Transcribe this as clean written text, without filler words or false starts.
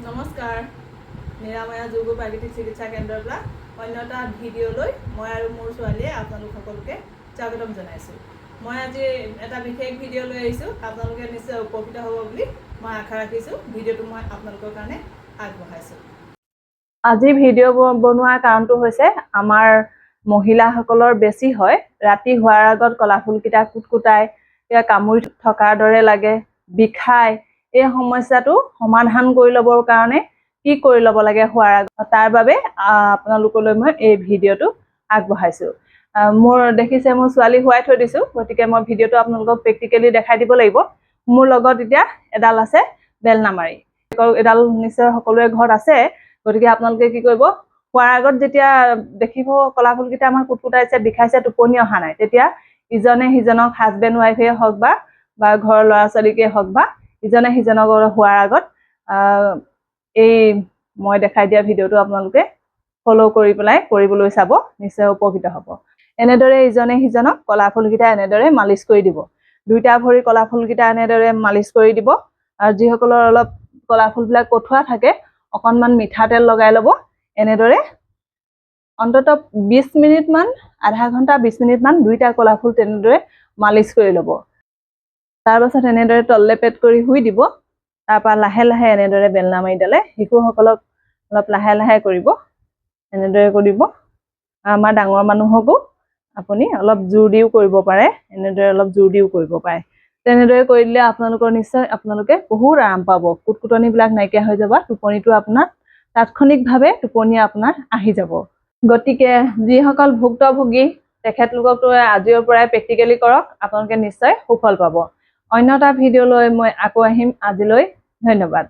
নমস্কাৰ নিৰাময়া যোগ প্ৰাকৃতিক চিকিৎসা কেন্দ্ৰৰ পৰা অন্য এটা ভিডিঅ'লৈ মই আৰু মোৰ ছোৱালীয়ে আপোনালোক সকলোকে স্বাগতম জনাইছোঁ। মই আজি এটা বিশেষ ভিডিঅ' লৈ আহিছোঁ। আপোনালোকে নিশ্চয় উপকৃত হ'ব বুলি মই আশা ৰাখিছোঁ। ভিডিঅ'টো মই আপোনালোকৰ কাৰণে আগবঢ়াইছোঁ। আজি ভিডিঅ' বনোৱাৰ কাৰণটো হৈছে আমাৰ মহিলাসকলৰ বেছি হয় ৰাতি হোৱাৰ আগত কলাফুলকেইটা কুটকুটাই কামুৰি থকাৰ দৰে লাগে, বিষায়। এই সমস্যাটো সমাধান কৰি ল'বৰ কাৰণে কি কৰি ল'ব লাগে হোৱাৰ আগত তাৰ বাবে আপোনালোকলৈ মই এই ভিডিঅ'টো আগবঢ়াইছোঁ। মোৰ দেখিছে মোৰ ছোৱালী শুৱাই থৈ দিছোঁ, গতিকে মই ভিডিঅ'টো আপোনালোকক প্ৰেক্টিকেলি দেখাই দিব লাগিব। মোৰ লগত এতিয়া এডাল আছে বেলনামাৰি। এডাল নিশ্চয় সকলোৰে ঘৰত আছে, গতিকে আপোনালোকে কি কৰিব, শুৱাৰ আগত যেতিয়া দেখিব কলাফুলকেইটা আমাৰ কুটকুটাইছে, বিষাইছে, টোপনি অহা নাই, তেতিয়া ইজনে সিজনক হাজবেণ্ড ৱাইফে হওক বা ঘৰৰ ল'ৰা ছোৱালীকে হওক বা ইজনে সিজনক হোৱাৰ আগত এই মই দেখাই দিয়া ভিডিঅ'টো আপোনালোকে ফ'ল' কৰি পেলাই কৰিবলৈ চাব, নিশ্চয় উপকৃত হ'ব। এনেদৰে ইজনে সিজনক কলাফুলকেইটা এনেদৰে মালিচ কৰি দিব। দুইটা ভৰি কলাফুলকেইটা এনেদৰে মালিচ কৰি দিব। আৰু যিসকলৰ অলপ কলাফুলবিলাক কঠুৱা থাকে, অকণমান মিঠাতেল লগাই ল'ব। এনেদৰে অন্ততঃ 20 মিনিটমান, আধা ঘণ্টা 20 মিনিটমান দুইটা কলাফুল তেনেদৰে মালিচ কৰি ল'ব। তাৰপাছত এনেদৰে তললেপেট কৰি শুই দিব। তাৰপৰা লাহে লাহে এনেদৰে বেলনামাৰিডালে শিশুসকলক অলপ লাহে লাহে কৰিব, এনেদৰে কৰিব। আমাৰ ডাঙৰ মানুহকো আপুনি অলপ জোৰ দিও কৰিব পাৰে, এনেদৰে অলপ জোৰ দিও কৰিব পাৰে। তেনেদৰে কৰি দিলে আপোনালোকৰ নিশ্চয় আপোনালোকে বহুত আৰাম পাব। কুটকুটনিবিলাক নাইকিয়া হৈ যাব, টোপনিটো আপোনাৰ তাৎক্ষণিকভাৱে টোপনি আপোনাৰ আহি যাব। গতিকে যিসকল ভুক্তভোগী তেখেতলোককতো আজিৰ পৰাই প্ৰেক্টিকেলি কৰক, আপোনালোকে নিশ্চয় সুফল পাব। অন্য এটা ভিডিঅ' লৈ মই আকৌ আহিম। আজিলৈ ধন্যবাদ।